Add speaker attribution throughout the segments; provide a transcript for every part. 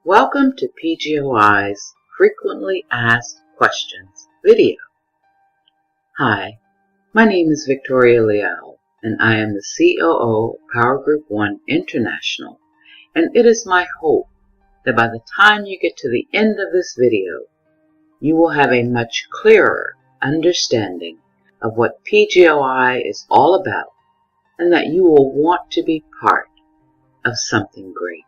Speaker 1: Welcome to PGOI's Frequently Asked Questions video. Hi, my name is Victoria Leal, and I am the COO of Power Group 1 International, and it is my hope that by the time you get to the end of this video, you will have a much clearer understanding of what PGOI is all about, and that you will want to be part of something great.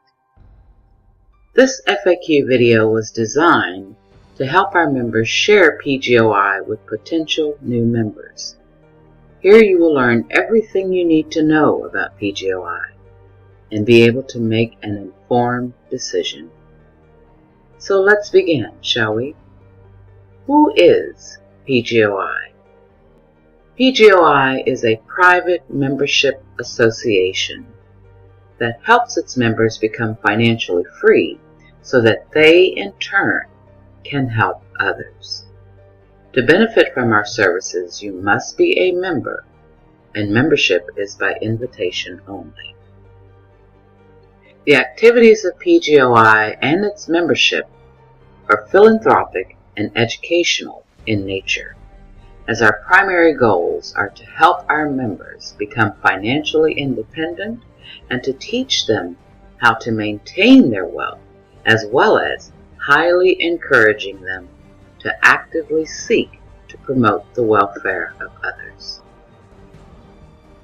Speaker 1: This FAQ video was designed to help our members share PGOI with potential new members. Here you will learn everything you need to know about PGOI and be able to make an informed decision. So let's begin, shall we? Who is PGOI? PGOI is a private membership association that helps its members become financially free so that they, in turn, can help others. To benefit from our services, you must be a member, and membership is by invitation only. The activities of PGOI and its membership are philanthropic and educational in nature, as our primary goals are to help our members become financially independent and to teach them how to maintain their wealth, as well as highly encouraging them to actively seek to promote the welfare of others.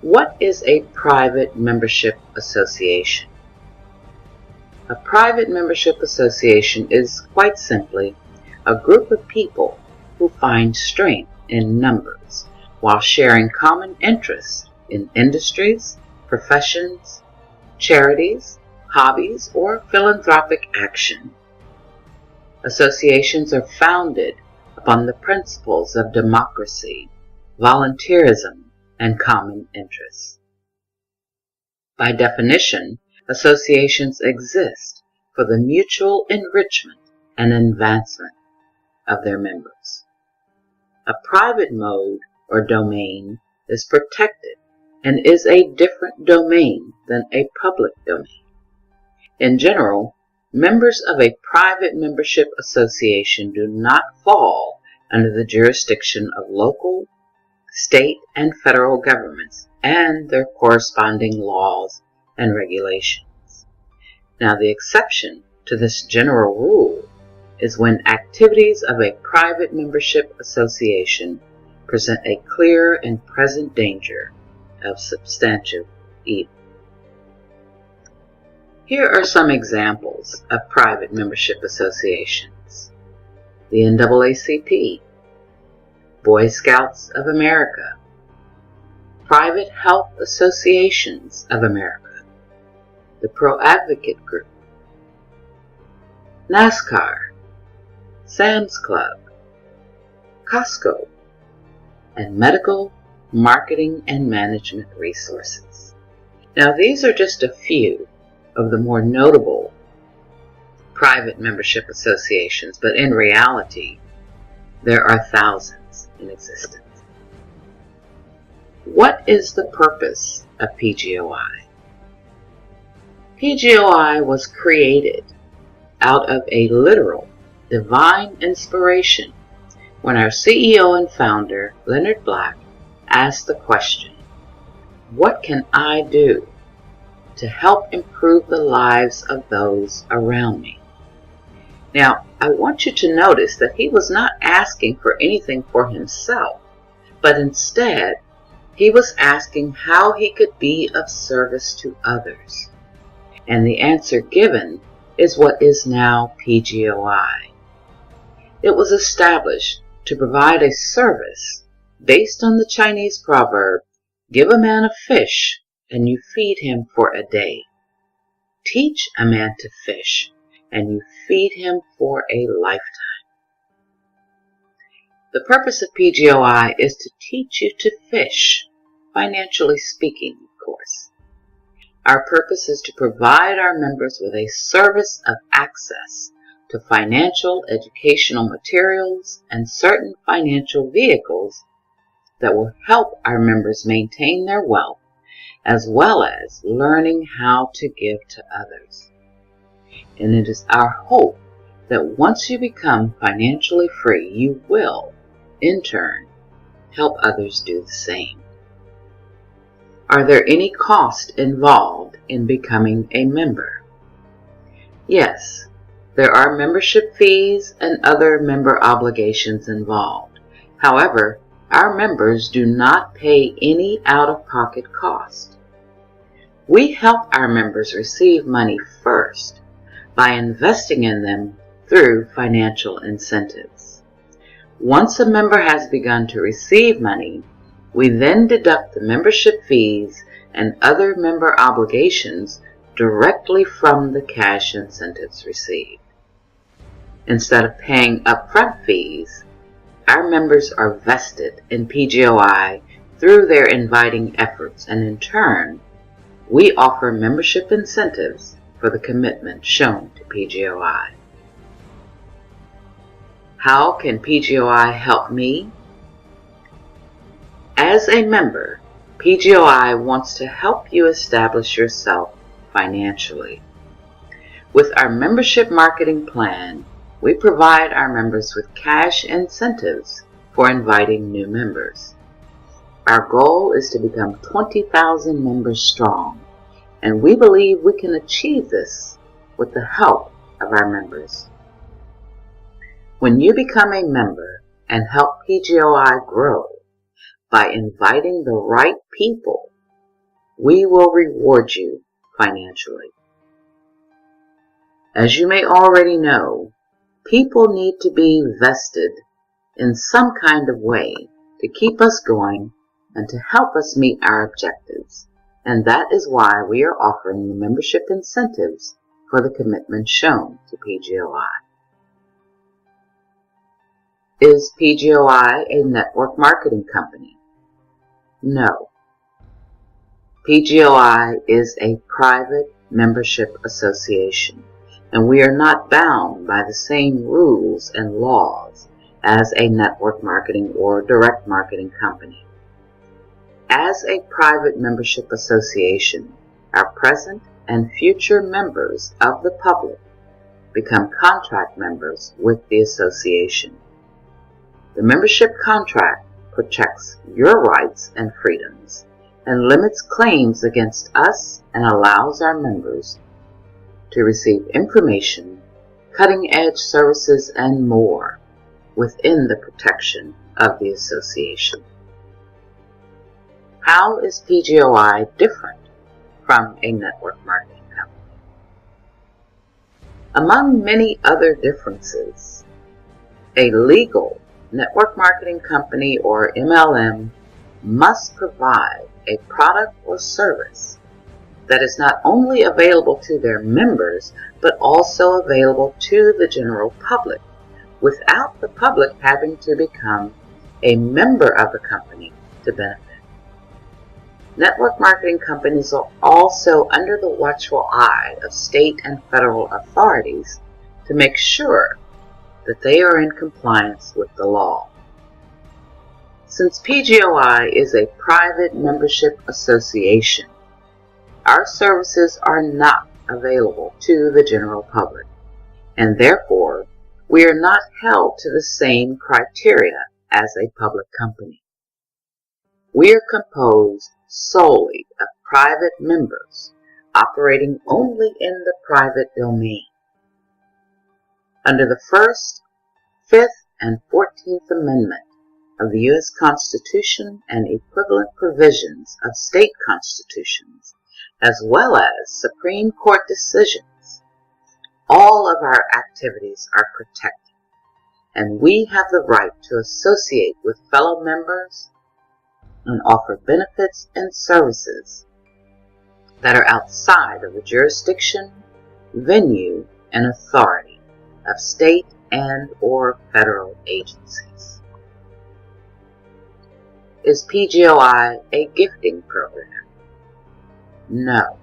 Speaker 1: What is a private membership association? A private membership association is quite simply a group of people who find strength in numbers while sharing common interests in industries, professions, charities, hobbies, or philanthropic action. Associations are founded upon the principles of democracy, volunteerism, and common interests. By definition, associations exist for the mutual enrichment and advancement of their members. A private mode or domain is protected and is a different domain than a public domain. In general, members of a private membership association do not fall under the jurisdiction of local, state, and federal governments and their corresponding laws and regulations. Now, the exception to this general rule is when activities of a private membership association present a clear and present danger of substantive evil. Here are some examples of private membership associations: the NAACP, Boy Scouts of America, Private Health Associations of America, the Pro Advocate Group, NASCAR, Sam's Club, Costco, and Medical, Marketing, and Management Resources. Now, these are just a few of the more notable private membership associations, but in reality, there are thousands in existence. What is the purpose of PGOI? PGOI was created out of a literal divine inspiration when our CEO and founder, Leonard Black, asked the question, "What can I do to help improve the lives of those around me?" Now, I want you to notice that he was not asking for anything for himself, but instead, he was asking how he could be of service to others. And the answer given is what is now PGOI. It was established to provide a service based on the Chinese proverb, "Give a man a fish, and you feed him for a day. Teach a man to fish, and you feed him for a lifetime." The purpose of PGOI is to teach you to fish, financially speaking, of course. Our purpose is to provide our members with a service of access to financial educational materials and certain financial vehicles that will help our members maintain their wealth, as well as learning how to give to others. and it is our hope that once you become financially free, you will, in turn, help others do the same. Are there any costs involved in becoming a member? Yes, there are membership fees and other member obligations involved. However, our members do not pay any out-of-pocket cost. We help our members receive money first by investing in them through financial incentives. Once a member has begun to receive money, we then deduct the membership fees and other member obligations directly from the cash incentives received. Instead of paying upfront fees, our members are vested in PGOI through their inviting efforts, and in turn, we offer membership incentives for the commitment shown to PGOI. How can PGOI help me? As a member, PGOI wants to help you establish yourself financially. With our membership marketing plan, we provide our members with cash incentives for inviting new members. Our goal is to become 20,000 members strong, and we believe we can achieve this with the help of our members. When you become a member and help PGOI grow by inviting the right people, we will reward you financially. As you may already know, people need to be vested in some kind of way to keep us going and to help us meet our objectives, and that is why we are offering the membership incentives for the commitment shown to PGOI. Is PGOI a network marketing company? No. PGOI is a private membership association, and we are not bound by the same rules and laws as a network marketing or direct marketing company. As a private membership association, our present and future members of the public become contract members with the association. The membership contract protects your rights and freedoms and limits claims against us and allows our members to receive information, cutting-edge services, and more within the protection of the association. How is PGOI different from a network marketing company? Among many other differences, a legal network marketing company or MLM must provide a product or service that is not only available to their members, but also available to the general public, without the public having to become a member of the company to benefit. Network marketing companies are also under the watchful eye of state and federal authorities to make sure that they are in compliance with the law. Since PGOI is a private membership association, our services are not available to the general public, and therefore we are not held to the same criteria as a public company. We are composed solely of private members operating only in the private domain. Under the 1st, 5th, and 14th Amendment of the U.S. Constitution and equivalent provisions of state constitutions, as well as Supreme Court decisions, all of our activities are protected, and we have the right to associate with fellow members and offer benefits and services that are outside of the jurisdiction, venue, and authority of state and or federal agencies. Is PGOI a gifting program? No.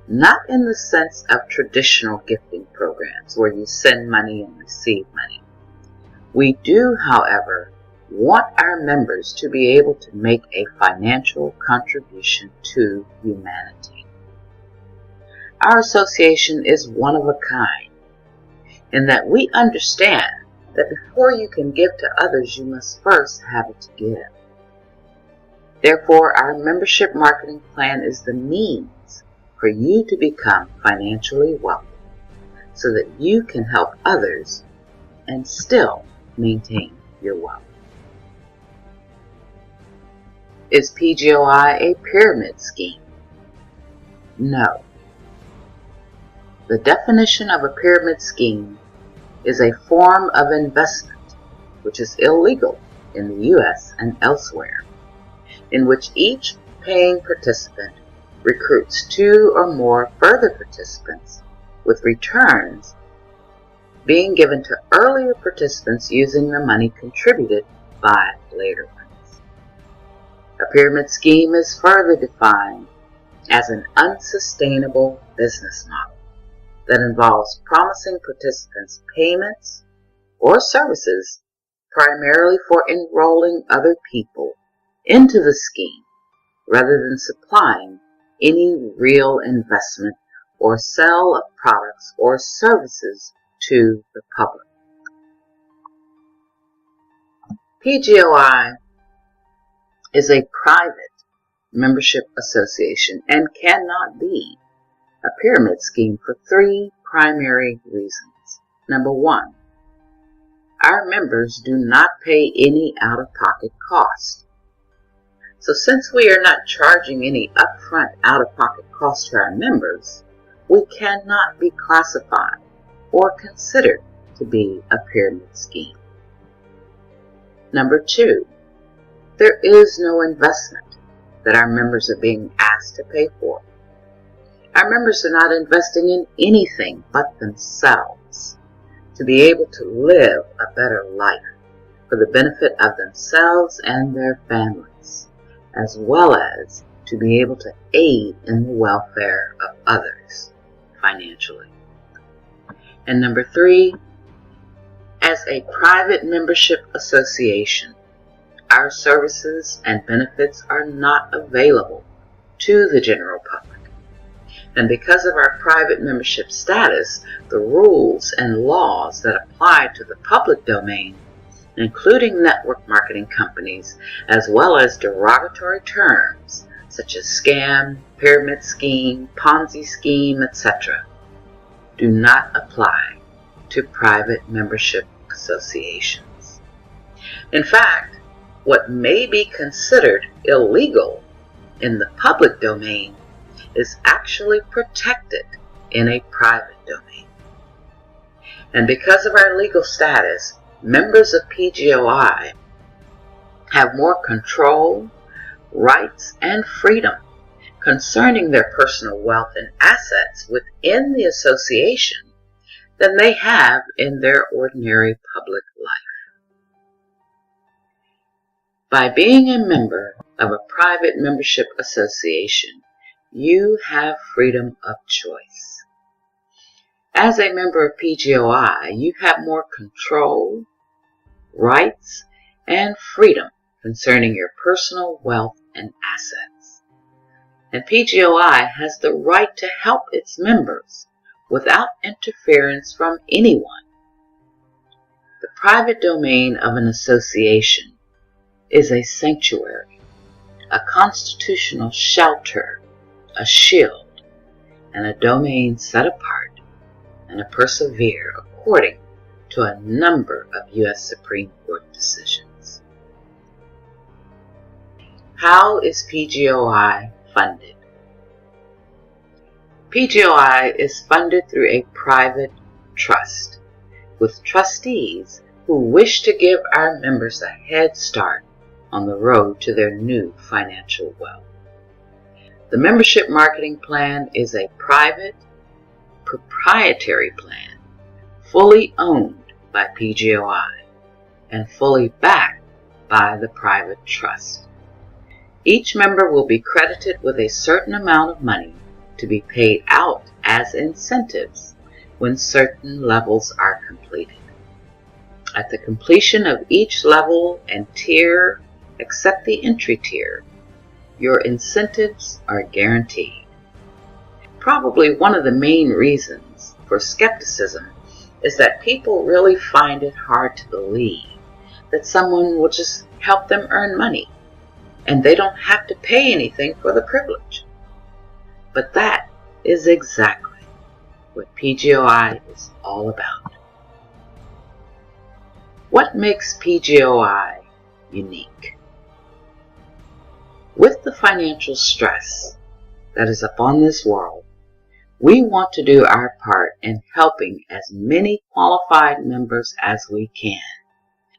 Speaker 1: Not in the sense of traditional gifting programs where you send money and receive money. We do, however, want our members to be able to make a financial contribution to humanity. Our association is one of a kind in that we understand that before you can give to others, you must first have it to give. Therefore, our membership marketing plan is the means for you to become financially wealthy so that you can help others and still maintain your wealth. Is PGOI a pyramid scheme? No. The definition of a pyramid scheme is a form of investment which is illegal in the U.S. and elsewhere, in which each paying participant recruits 2 or more further participants, with returns being given to earlier participants using the money contributed by later ones. A pyramid scheme is further defined as an unsustainable business model that involves promising participants payments or services primarily for enrolling other people into the scheme rather than supplying any real investment or sale of products or services to the public. PGOI is a private membership association and cannot be a pyramid scheme for 3 primary reasons. Number 1, our members do not pay any out-of-pocket cost. So since we are not charging any upfront out-of-pocket cost to our members, we cannot be classified or considered to be a pyramid scheme. Number 2, there is no investment that our members are being asked to pay for. Our members are not investing in anything but themselves to be able to live a better life for the benefit of themselves and their families, as well as to be able to aid in the welfare of others financially. And number 3, as a private membership association, our services and benefits are not available to the general public. And because of our private membership status, the rules and laws that apply to the public domain, including network marketing companies, as well as derogatory terms such as scam, pyramid scheme, Ponzi scheme, etc., do not apply to private membership associations. In fact, what may be considered illegal in the public domain is actually protected in a private domain. And because of our legal status, members of PGOI have more control, rights, and freedom concerning their personal wealth and assets within the association than they have in their ordinary public life. By being a member of a private membership association, you have freedom of choice. As a member of PGOI, you have more control, rights, and freedom concerning your personal wealth and assets. And PGOI has the right to help its members without interference from anyone. The private domain of an association is a sanctuary, a constitutional shelter, a shield, and a domain set apart and to persevere according to a number of U.S. Supreme Court decisions. How is PGOI funded? PGOI is funded through a private trust with trustees who wish to give our members a head start on the road to their new financial wealth. The membership marketing plan is a private, proprietary plan, fully owned by PGOI and fully backed by the private trust. Each member will be credited with a certain amount of money to be paid out as incentives when certain levels are completed. At the completion of each level and tier, except the entry tier, your incentives are guaranteed. probably one of the main reasons for skepticism is that people really find it hard to believe that someone will just help them earn money and they don't have to pay anything for the privilege. But that is exactly what PGOI is all about. What makes PGOI unique? With the financial stress that is upon this world, we want to do our part in helping as many qualified members as we can,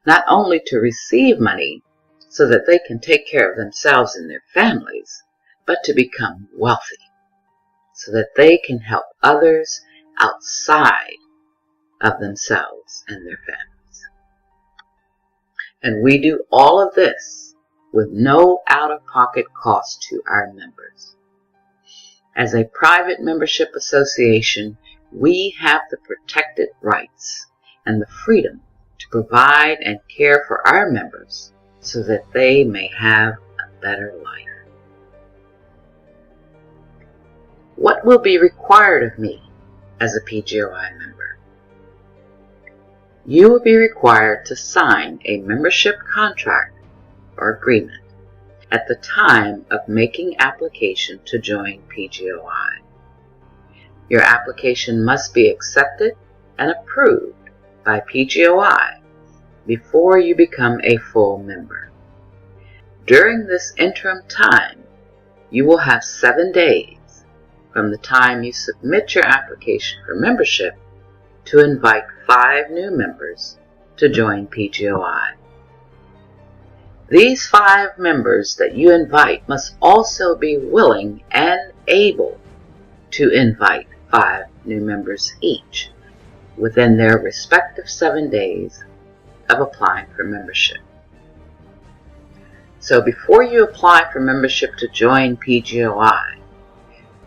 Speaker 1: not only to receive money so that they can take care of themselves and their families, but to become wealthy so that they can help others outside of themselves and their families. And we do all of this with no out-of-pocket cost to our members. As a private membership association, we have the protected rights and the freedom to provide and care for our members so that they may have a better life. What will be required of me as a PGOI member? You will be required to sign a membership contract or agreement at the time of making application to join PGOI. Your application must be accepted and approved by PGOI before you become a full member. During this interim time, you will have 7 days from the time you submit your application for membership to invite 5 new members to join PGOI. These 5 members that you invite must also be willing and able to invite 5 new members each within their respective 7 days of applying for membership. So before you apply for membership to join PGOI,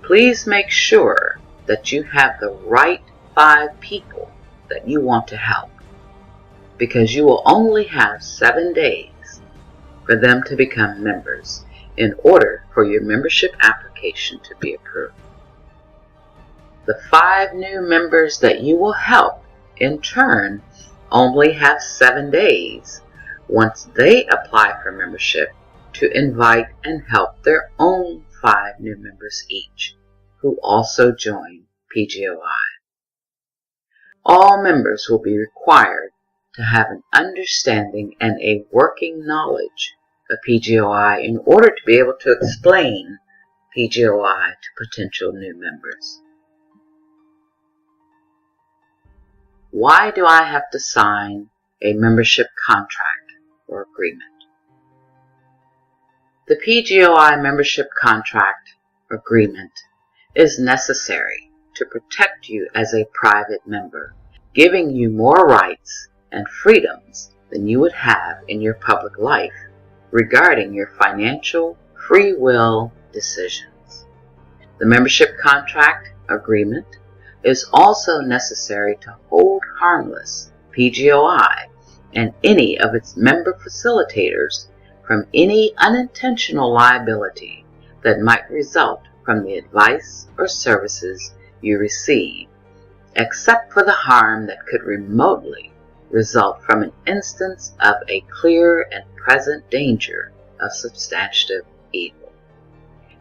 Speaker 1: please make sure that you have the right 5 people that you want to help, because you will only have 7 days for them to become members in order for your membership application to be approved. The 5 new members that you will help, in turn, only have 7 days once they apply for membership to invite and help their own 5 new members each, who also join PGOI. All members will be required to have an understanding and a working knowledge of PGOI in order to be able to explain PGOI to potential new members. Why do I have to sign a membership contract or agreement? The PGOI membership contract agreement is necessary to protect you as a private member, giving you more rights and freedoms than you would have in your public life regarding your financial free will decisions. The membership contract agreement is also necessary to hold harmless PGOI and any of its member facilitators from any unintentional liability that might result from the advice or services you receive, except for the harm that could remotely result from an instance of a clear and present danger of substantive evil,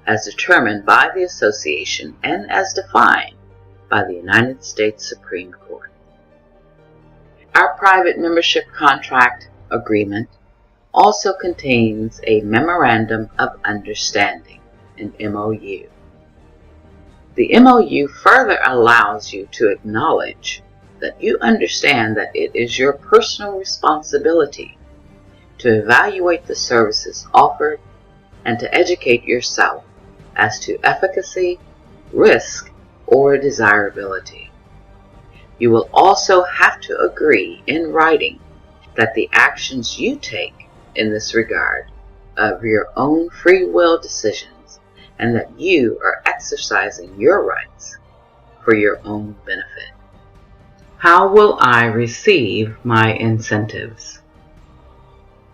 Speaker 1: as determined by the association and as defined by the United States Supreme Court. Our private membership contract agreement also contains a Memorandum of Understanding, an MOU. The MOU further allows you to acknowledge that you understand that it is your personal responsibility to evaluate the services offered and to educate yourself as to efficacy, risk, or desirability. You will also have to agree in writing that the actions you take in this regard are your own free will decisions and that you are exercising your rights for your own benefit. How will I receive my incentives?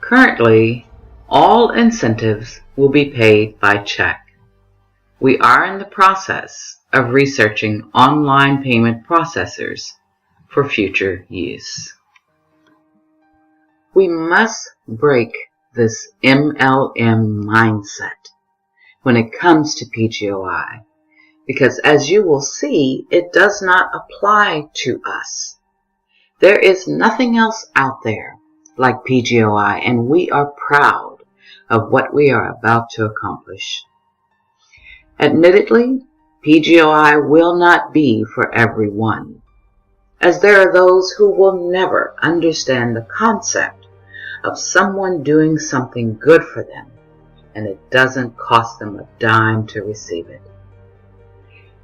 Speaker 1: Currently, all incentives will be paid by check. We are in the process of researching online payment processors for future use. We must break this MLM mindset when it comes to PGOI, because as you will see, it does not apply to us. There is nothing else out there like PGOI, and we are proud of what we are about to accomplish. Admittedly, PGOI will not be for everyone, as there are those who will never understand the concept of someone doing something good for them, and it doesn't cost them a dime to receive it.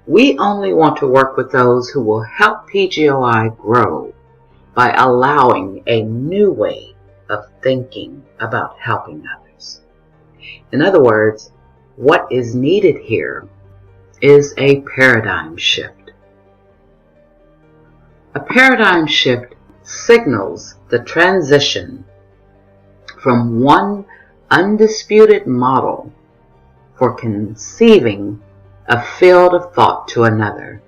Speaker 1: We only want to work with those who will help PGOI grow by allowing a new way of thinking about helping others. In other words, what is needed here is a paradigm shift. A paradigm shift signals the transition from one undisputed model for conceiving a field of thought to another.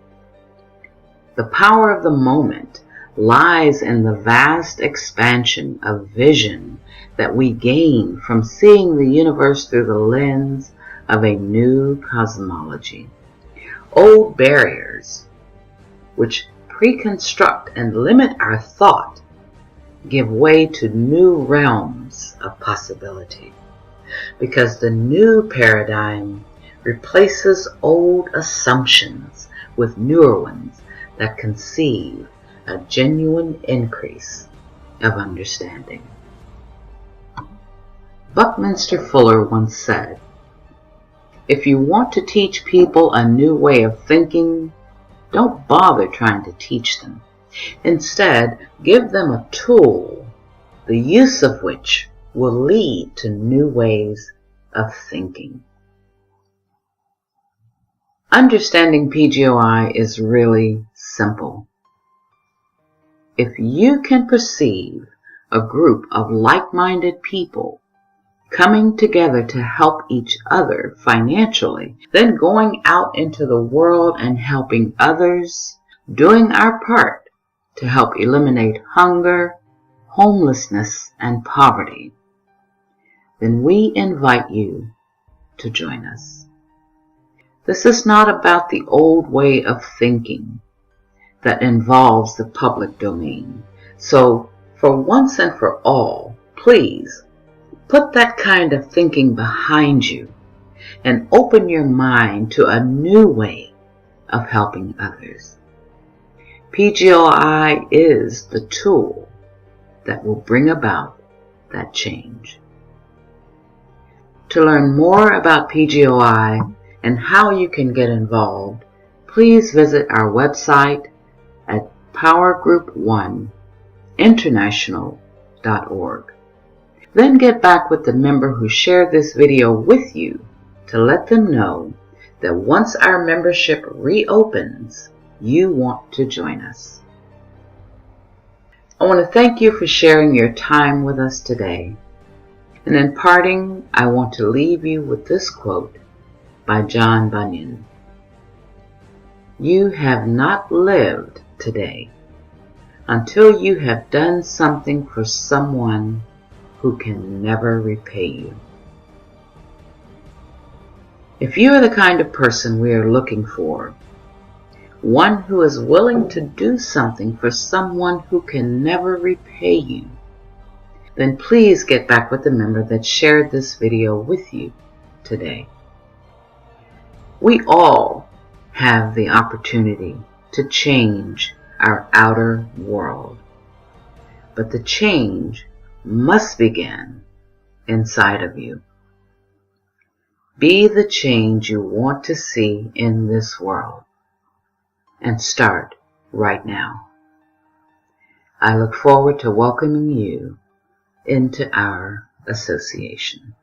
Speaker 1: The power of the moment lies in the vast expansion of vision that we gain from seeing the universe through the lens of a new cosmology. Old barriers, which pre-construct and limit our thought, give way to new realms of possibility, because the new paradigm replaces old assumptions with newer ones that conceive a genuine increase of understanding. Buckminster Fuller once said, "If you want to teach people a new way of thinking, don't bother trying to teach them. Instead, give them a tool, the use of which will lead to new ways of thinking." Understanding PGOI is really simple. If you can perceive a group of like-minded people coming together to help each other financially, then going out into the world and helping others, doing our part to help eliminate hunger, homelessness, and poverty, then we invite you to join us. This is not about the old way of thinking that involves the public domain. So, for once and for all, please put that kind of thinking behind you and open your mind to a new way of helping others. PGOI is the tool that will bring about that change. To learn more about PGOI and how you can get involved, please visit our website at powergroup1international.org. Then get back with the member who shared this video with you to let them know that once our membership reopens, you want to join us. I want to thank you for sharing your time with us today. And in parting, I want to leave you with this quote by John Bunyan. "You have not lived today until you have done something for someone who can never repay you." If you are the kind of person we are looking for, one who is willing to do something for someone who can never repay you, then please get back with the member that shared this video with you today. We all have the opportunity to change our outer world, but the change must begin inside of you. Be the change you want to see in this world, and start right now. I look forward to welcoming you into our association.